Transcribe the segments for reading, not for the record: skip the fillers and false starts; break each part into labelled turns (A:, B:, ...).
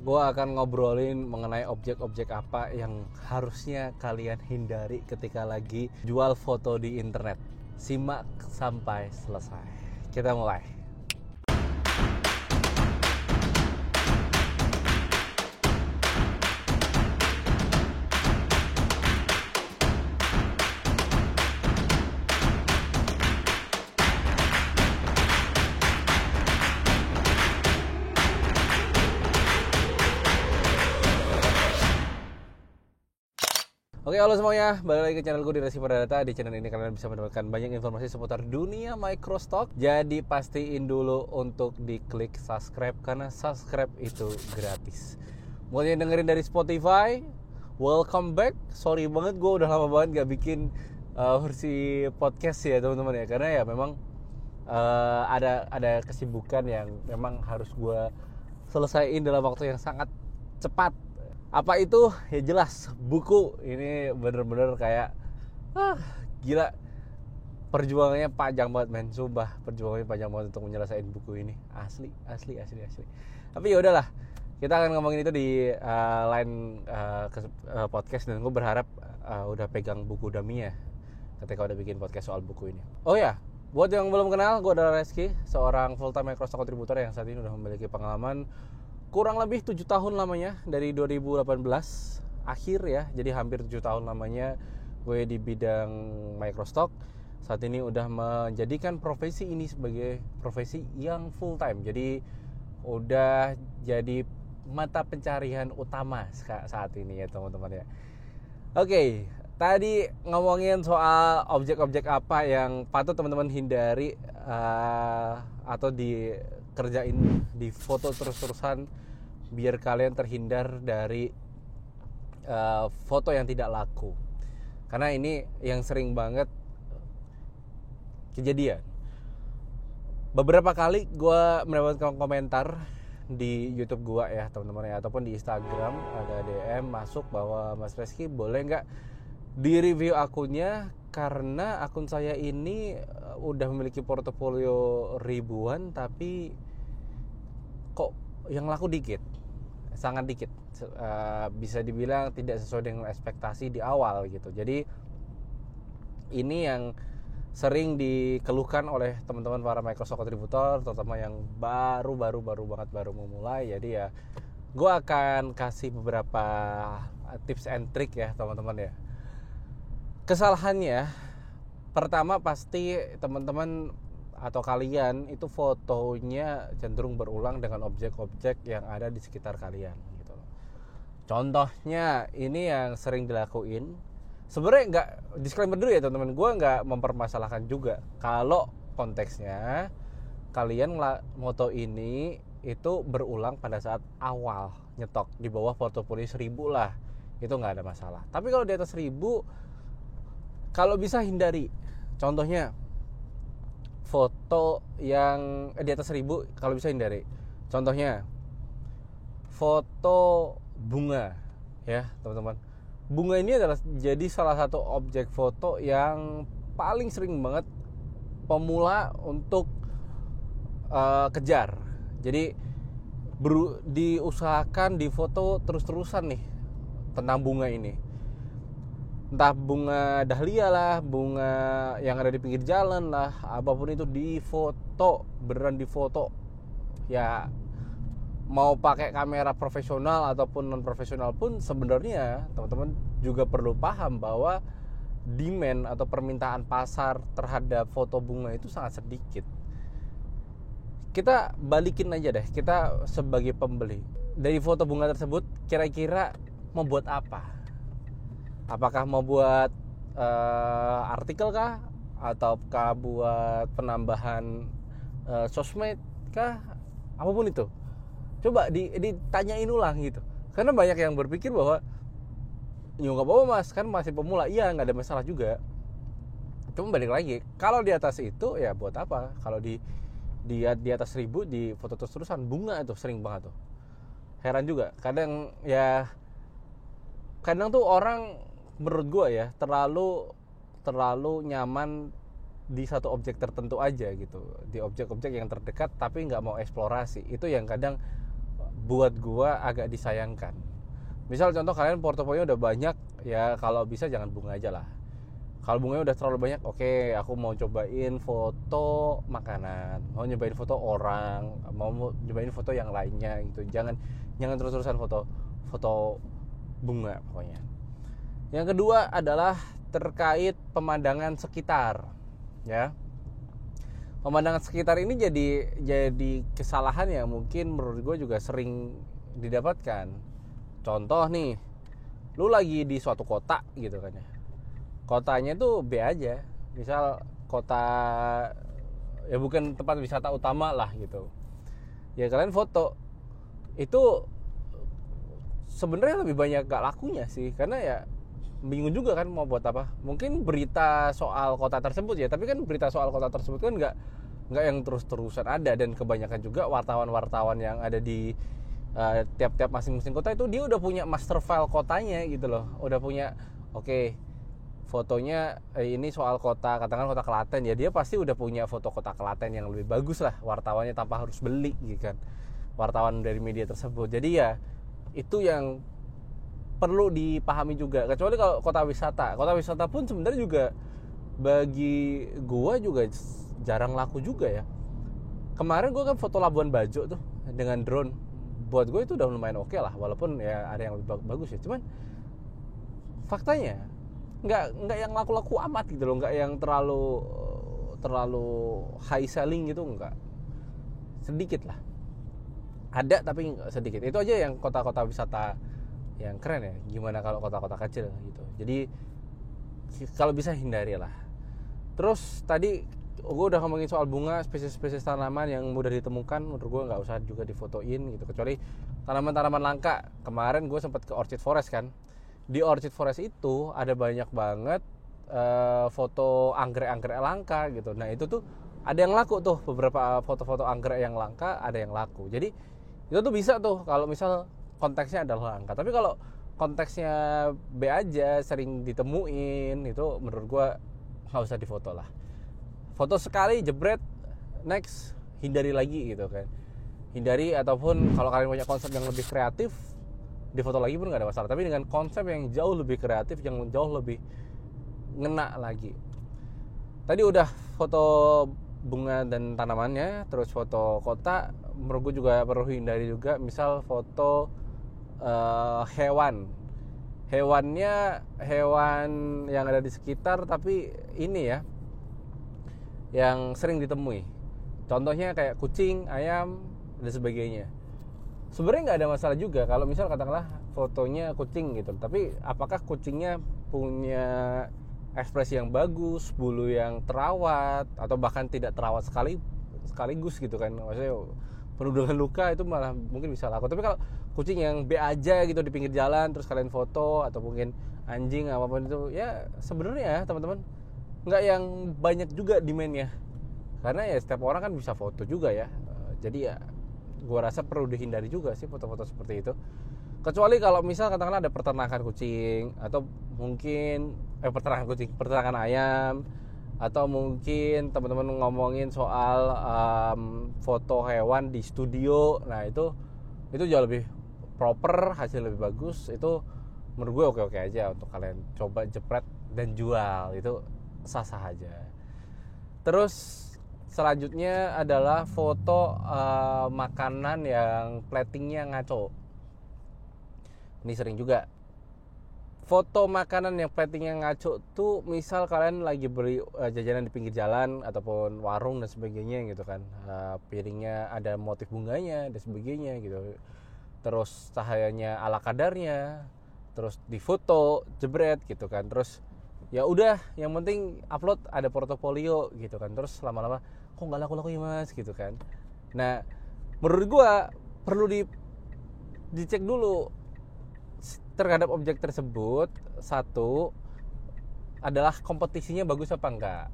A: gue akan ngobrolin mengenai objek-objek apa yang harusnya kalian hindari ketika lagi jual foto di internet. Simak sampai selesai. Kita mulai. Oke, halo semuanya, balik lagi ke channel gue di Resi Perdata. Di channel ini kalian bisa mendapatkan banyak informasi seputar dunia microstock. Jadi pastiin dulu untuk diklik subscribe, karena subscribe itu gratis. Buat yang dengerin dari Spotify, welcome back. Sorry banget, gue udah lama banget gak bikin versi podcast ya teman-teman ya. Karena ya memang ada kesibukan yang memang harus gue selesaiin dalam waktu yang sangat cepat. Apa itu? Ya jelas, buku. Ini bener-bener kayak gila, perjuangannya panjang banget men, sumpah. Perjuangannya panjang banget untuk menyelesaikan buku ini. Asli. Tapi ya udahlah, kita akan ngomongin itu di lain podcast. Dan gue berharap udah pegang buku Damiya ketika udah bikin podcast soal buku ini. Oh ya, buat yang belum kenal, gue adalah Reski, seorang full time microstock contributor yang saat ini udah memiliki pengalaman kurang lebih 7 tahun lamanya, dari 2018 akhir ya. Jadi hampir 7 tahun lamanya gue di bidang microstock. Saat ini udah menjadikan profesi ini sebagai profesi yang full time. Jadi udah jadi mata pencarian utama saat ini ya teman-teman ya. Oke, tadi ngomongin soal objek-objek apa yang patut teman-teman hindari atau dikerjain di foto terus-terusan biar kalian terhindar dari foto yang tidak laku. Karena ini yang sering banget kejadian. Beberapa kali gue mendapatkan komentar di YouTube gue ya teman-teman ya, ataupun di Instagram ada DM masuk bahwa Mas Reski boleh nggak di review akunnya, karena akun saya ini udah memiliki portofolio ribuan tapi kok yang laku dikit, sangat dikit, bisa dibilang tidak sesuai dengan ekspektasi di awal gitu. Jadi ini yang sering dikeluhkan oleh teman-teman para Microsoft contributor, terutama yang baru memulai. Jadi ya gue akan kasih beberapa tips and trick ya teman-teman ya. Kesalahannya pertama, pasti teman-teman atau kalian itu fotonya cenderung berulang dengan objek-objek yang ada di sekitar kalian gitu loh. Contohnya ini yang sering dilakuin. Sebenarnya nggak, disclaimer dulu ya teman-teman, gue nggak mempermasalahkan juga kalau konteksnya kalian moto ini itu berulang pada saat awal nyetok di bawah portofolio 1000 lah, itu nggak ada masalah. Tapi kalau di atas 1000, kalau bisa hindari. Contohnya foto yang di atas 1000 kalau bisa hindari. Contohnya foto bunga ya teman-teman. Bunga ini adalah jadi salah satu objek foto yang paling sering banget pemula untuk kejar. Jadi diusahakan di foto terus-terusan nih tentang bunga ini. Entah bunga dahlia lah, bunga yang ada di pinggir jalan lah, apapun itu difoto, beneran difoto. Ya mau pakai kamera profesional ataupun non profesional pun sebenarnya teman-teman juga perlu paham bahwa demand atau permintaan pasar terhadap foto bunga itu sangat sedikit. Kita balikin aja deh, kita sebagai pembeli dari foto bunga tersebut kira-kira mau buat apa? Apakah mau buat artikel kah? Ataukah buat penambahan sosmed kah? Apapun itu, coba ditanyain ulang gitu. Karena banyak yang berpikir bahwa ya nggak apa-apa mas, kan masih pemula. Iya, nggak ada masalah juga. Cuma balik lagi, kalau di atas itu ya buat apa? Kalau di atas 1000 di foto terus-terusan bunga itu sering banget tuh. Heran juga. Kadang tuh orang menurut gue ya terlalu nyaman di satu objek tertentu aja gitu, di objek-objek yang terdekat, tapi nggak mau eksplorasi. Itu yang kadang buat gua agak disayangkan. Misal contoh kalian portofolio udah banyak, ya kalau bisa jangan bunga aja lah. Kalau bunganya udah terlalu banyak, oke, aku mau cobain foto makanan, mau nyobain foto orang, mau nyobain foto yang lainnya gitu. Jangan terus-terusan foto bunga pokoknya. Yang kedua adalah terkait pemandangan sekitar, ya. Pemandangan sekitar ini jadi kesalahan yang mungkin menurut gue juga sering didapatkan. Contoh nih, lu lagi di suatu kota gitu kan ya. Kotanya tuh B aja, misal kota ya bukan tempat wisata utama lah gitu. Ya kalian foto itu sebenarnya lebih banyak gak lakunya sih, karena ya bingung juga kan mau buat apa. Mungkin berita soal kota tersebut ya, tapi kan berita soal kota tersebut kan nggak yang terus-terusan ada, dan kebanyakan juga wartawan-wartawan yang ada di tiap-tiap masing-masing kota itu dia udah punya master file kotanya gitu loh, udah punya oke, fotonya ini soal kota, katakan kota Klaten ya, dia pasti udah punya foto kota Klaten yang lebih bagus lah wartawannya tanpa harus beli gitu kan, wartawan dari media tersebut. Jadi ya itu yang perlu dipahami juga. Kecuali kalau kota wisata pun sebenarnya juga bagi gua juga jarang laku juga ya. Kemarin gua kan foto Labuan Bajo tuh dengan drone, buat gue itu udah lumayan oke lah, walaupun ya ada yang lebih bagus ya, cuman faktanya nggak yang laku-laku amat gitu loh, nggak yang terlalu high selling gitu, nggak, sedikit lah ada tapi sedikit. Itu aja yang kota-kota wisata yang keren ya. Gimana kalau kota-kota kecil gitu, jadi kalau bisa hindari lah. Terus tadi gue udah ngomongin soal bunga, spesies-spesies tanaman yang mudah ditemukan, menurut gue nggak usah juga difotoin gitu, kecuali tanaman-tanaman langka. Kemarin gue sempat ke Orchid Forest kan. Di Orchid Forest itu ada banyak banget foto anggrek-anggrek langka gitu. Nah itu tuh ada yang laku tuh, beberapa foto-foto anggrek yang langka ada yang laku. Jadi itu tuh bisa tuh kalau misal konteksnya adalah langka. Tapi kalau konteksnya B aja, sering ditemuin, itu menurut gue nggak usah difoto lah. Foto sekali jebret, next, hindari lagi gitu kan. Hindari, ataupun kalau kalian punya konsep yang lebih kreatif, difoto lagi pun gak ada masalah, tapi dengan konsep yang jauh lebih kreatif, yang jauh lebih ngena lagi. Tadi udah foto bunga dan tanamannya, terus foto kota. Menurut gue juga perlu hindari juga, misal foto hewannya, hewan yang ada di sekitar, tapi ini ya yang sering ditemui. Contohnya kayak kucing, ayam, dan sebagainya. Sebenarnya nggak ada masalah juga kalau misal katakanlah fotonya kucing gitu, tapi apakah kucingnya punya ekspresi yang bagus, bulu yang terawat, atau bahkan tidak terawat sekaligus gitu kan. Maksudnya penuh dengan luka, itu malah mungkin bisa laku. Tapi kalau kucing yang B aja gitu di pinggir jalan terus kalian foto, atau mungkin anjing apapun itu, ya sebenarnya teman-teman nggak yang banyak juga demand-nya, karena ya setiap orang kan bisa foto juga ya. Jadi ya gue rasa perlu dihindari juga sih foto-foto seperti itu. Kecuali kalau misal katakanlah ada peternakan kucing, atau mungkin peternakan ayam, atau mungkin teman-teman ngomongin soal foto hewan di studio. Nah itu jauh lebih proper, hasil lebih bagus. Itu menurut gue oke-oke aja untuk kalian coba jepret dan jual, itu sah-sah aja. Terus selanjutnya adalah foto makanan yang platingnya ngaco. Ini sering juga. Foto makanan yang platingnya ngaco tuh, misal kalian lagi beli jajanan di pinggir jalan ataupun warung dan sebagainya gitu kan, piringnya ada motif bunganya dan sebagainya gitu, terus cahayanya ala kadarnya, terus difoto jebret gitu kan. Terus ya udah, yang penting upload, ada portofolio gitu kan. Terus lama-lama kok nggak laku-laku ya mas gitu kan. Nah menurut gua perlu dicek dulu terhadap objek tersebut. Satu adalah kompetisinya bagus apa enggak.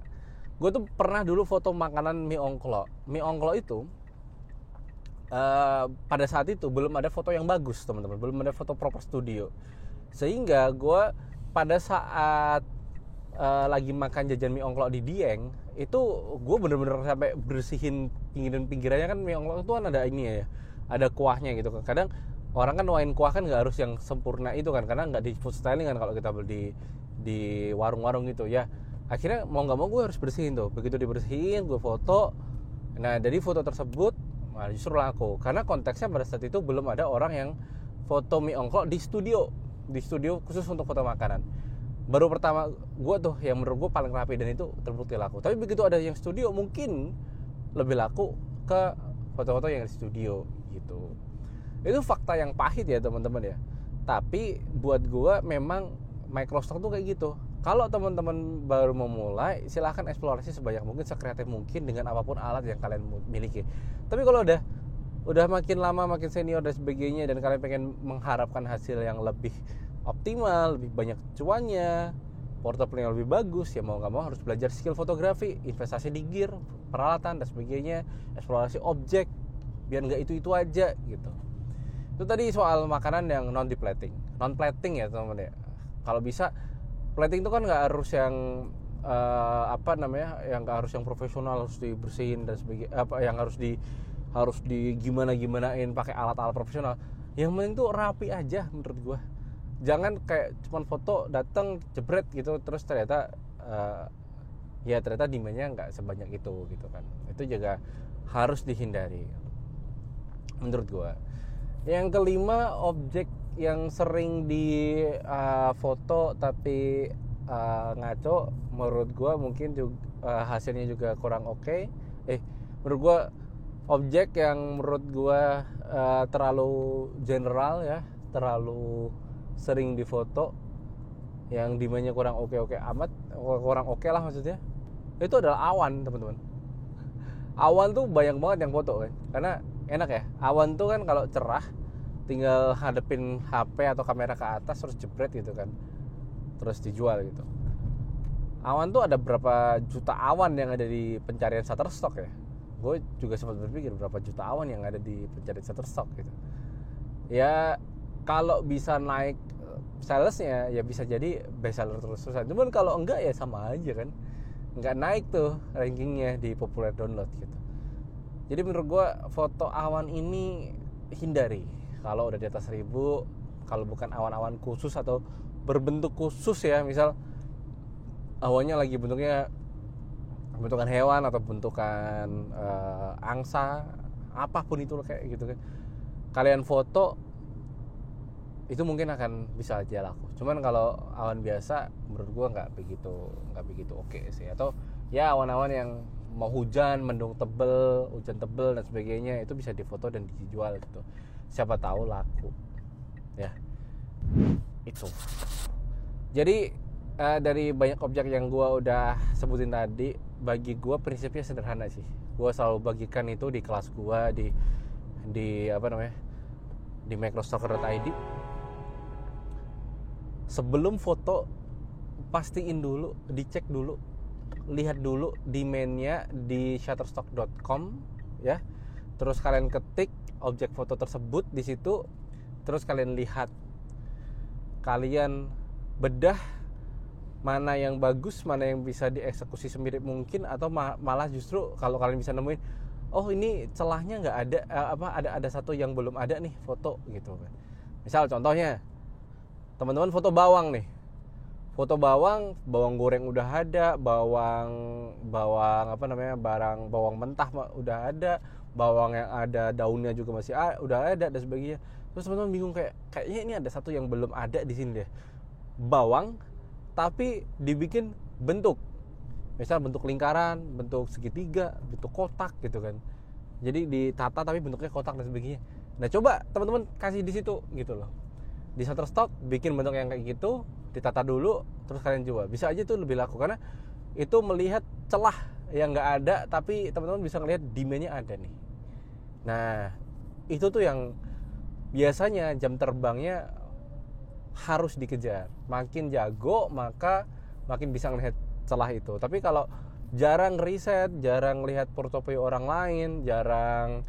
A: Gue tuh pernah dulu foto makanan mie ongklo. Mie ongklo itu pada saat itu belum ada foto yang bagus teman-teman, belum ada foto proper studio, sehingga gue pada saat lagi makan jajan mie ongklo di Dieng itu, gue bener-bener sampai bersihin pinggirannya kan. Mie ongklo itu kan ada ini ya, ada kuahnya gitu kan. Kadang orang kan nuain kuah kan nggak harus yang sempurna itu kan, karena nggak di food styling kan kalau kita beli di warung-warung gitu ya. Akhirnya mau nggak mau gue harus bersihin tuh. Begitu dibersihin gue foto. Nah dari foto tersebut justru laku, karena konteksnya pada saat itu belum ada orang yang foto mie ongklok di studio khusus untuk foto makanan. Baru pertama gue tuh yang menurut gue paling rapi dan itu terbukti laku. Tapi begitu ada yang studio mungkin lebih laku ke foto-foto yang di studio gitu. Itu fakta yang pahit ya teman-teman ya. Tapi buat gue memang microstock tuh kayak gitu. Kalau teman-teman baru memulai, silahkan eksplorasi sebanyak mungkin, sekreatif mungkin dengan apapun alat yang kalian miliki. Tapi kalau udah makin lama, makin senior dan sebagainya, dan kalian pengen mengharapkan hasil yang lebih optimal, lebih banyak cuannya, portofolio yang lebih bagus, ya mau nggak mau harus belajar skill fotografi, investasi di gear, peralatan dan sebagainya, eksplorasi objek, biar nggak itu aja gitu. Itu tadi soal makanan yang non plating ya teman-teman ya. Kalau bisa plating itu kan nggak harus yang yang nggak harus yang profesional, harus dibersihin dan sebagainya, yang harus di gimanain pakai alat-alat profesional. Yang penting tuh rapi aja menurut gua. Jangan kayak cuman foto datang jebret gitu terus ternyata ternyata demandnya nggak sebanyak itu gitu kan. Itu juga harus dihindari menurut gua. Yang kelima, objek yang sering di foto tapi ngaco, menurut gue mungkin juga hasilnya juga kurang oke. Menurut gue objek yang menurut gue terlalu general ya, terlalu sering difoto, yang demandnya kurang oke lah maksudnya, itu adalah awan teman-teman. Awan tuh banyak banget yang foto kan, karena enak ya. Awan tuh kan kalau cerah tinggal hadepin HP atau kamera ke atas terus jebret gitu kan, terus dijual gitu. Awan tuh ada berapa juta awan yang ada di pencarian Shutterstock ya. Gue juga sempat berpikir berapa juta awan yang ada di pencarian Shutterstock gitu. Ya kalau bisa naik salesnya ya bisa jadi best seller terus-terusan. Cuman kalau enggak ya sama aja kan, enggak naik tuh rankingnya di popular download gitu. Jadi menurut gue foto awan ini hindari. Kalau udah di atas 1000, kalau bukan awan-awan khusus atau berbentuk khusus ya, misal awannya lagi bentukan hewan atau bentukan angsa, apapun itu kayak gitu kan, kalian foto itu mungkin akan bisa aja laku. Cuman kalau awan biasa menurut gua nggak begitu oke sih. Atau ya awan-awan yang mau hujan tebel dan sebagainya, itu bisa difoto dan dijual gitu. Siapa tahu laku ya. Itu jadi dari banyak objek yang gue udah sebutin tadi, bagi gue prinsipnya sederhana sih. Gue selalu bagikan itu di kelas gue di microstocker.id. Sebelum foto pastiin dulu, dicek dulu, lihat dulu demand-nya di shutterstock.com ya. Terus kalian ketik objek foto tersebut di situ, terus kalian lihat, kalian bedah mana yang bagus, mana yang bisa dieksekusi semirip mungkin, atau malah justru kalau kalian bisa nemuin, oh ini celahnya nggak ada, ada satu yang belum ada nih foto gitu kan. Misal contohnya teman-teman foto bawang nih, bawang goreng udah ada, bawang mentah udah ada, bawang yang ada daunnya juga masih udah ada dan sebagainya. Terus teman-teman bingung, kayaknya ini ada satu yang belum ada di sini deh. Bawang tapi dibikin bentuk, misal bentuk lingkaran, bentuk segitiga, bentuk kotak gitu kan. Jadi ditata tapi bentuknya kotak dan sebagainya. Nah coba teman-teman kasih di situ gitu loh. Di Shutterstock bikin bentuk yang kayak gitu, ditata dulu, terus kalian jual. Bisa aja tuh lebih laku, karena itu melihat celah yang nggak ada, tapi teman-teman bisa ngelihat demand-nya ada nih. Nah itu tuh yang biasanya jam terbangnya harus dikejar. Makin jago maka makin bisa ngelihat celah itu. Tapi kalau jarang riset, jarang lihat portofolio orang lain, jarang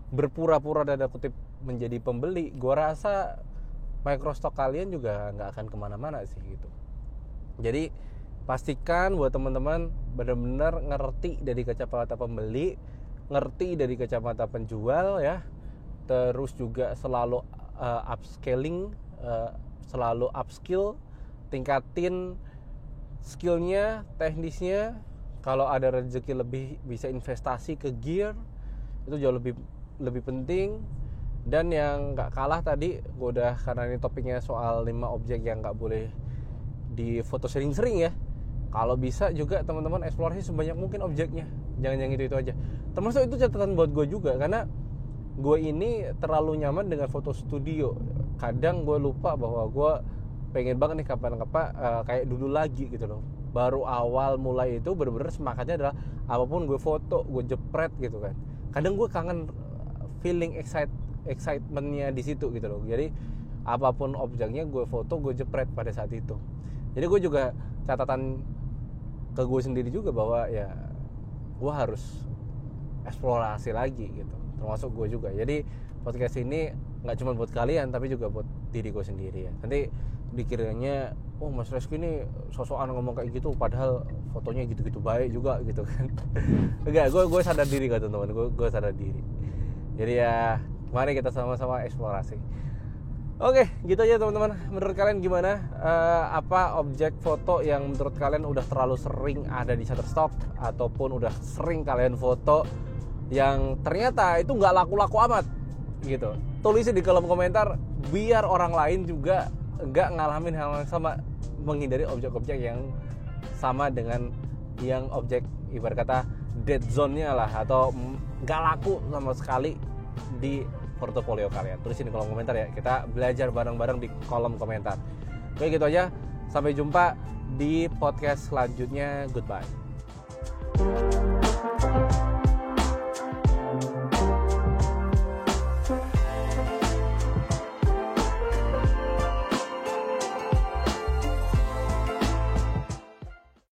A: berpura-pura tanda kutip menjadi pembeli, gua rasa microstock kalian juga nggak akan kemana-mana sih gitu. Jadi pastikan buat teman-teman benar-benar ngerti dari kacamata pembeli, ngerti dari kacamata penjual ya, terus juga selalu upscaling, selalu upskill, tingkatin skillnya, teknisnya. Kalau ada rezeki lebih bisa investasi ke gear, itu jauh lebih penting. Dan yang nggak kalah tadi, gue udah, karena ini topiknya soal 5 objek yang nggak boleh di foto sering-sering ya. Kalau bisa juga teman-teman eksplorasi sebanyak mungkin objeknya, jangan yang itu aja. Termasuk itu catatan buat gue juga, karena gue ini terlalu nyaman dengan foto studio. Kadang gue lupa bahwa gue pengen banget nih kapan-kapan kayak dulu lagi gitu loh. Baru awal mulai itu bener-bener semangatnya adalah apapun gue foto, gue jepret gitu kan. Kadang gue kangen feeling excitementnya di situ gitu loh. Jadi apapun objeknya gue foto, gue jepret pada saat itu. Jadi gue juga catatan ke gue sendiri juga bahwa ya gue harus eksplorasi lagi gitu, termasuk gue juga. Jadi podcast ini nggak cuma buat kalian tapi juga buat diri gue sendiri ya. Nanti dikiranya Mas Reski ini sosokan ngomong kayak gitu padahal fotonya gitu-gitu baik juga gitu kan. Enggak, gue sadar diri kan teman-teman, gue sadar diri. Jadi ya mari kita sama-sama eksplorasi. Oke, gitu aja teman-teman. Menurut kalian gimana? Apa objek foto yang menurut kalian udah terlalu sering ada di Shutterstock, ataupun udah sering kalian foto yang ternyata itu nggak laku-laku amat gitu? Tulisnya di kolom komentar biar orang lain juga nggak ngalamin hal yang sama, menghindari objek-objek yang sama dengan yang objek ibarat kata dead zone-nya lah, atau nggak laku sama sekali di portofolio kalian. Tulisin di kolom komentar ya, kita belajar bareng-bareng di kolom komentar. Oke, gitu aja, sampai jumpa di podcast selanjutnya. Goodbye.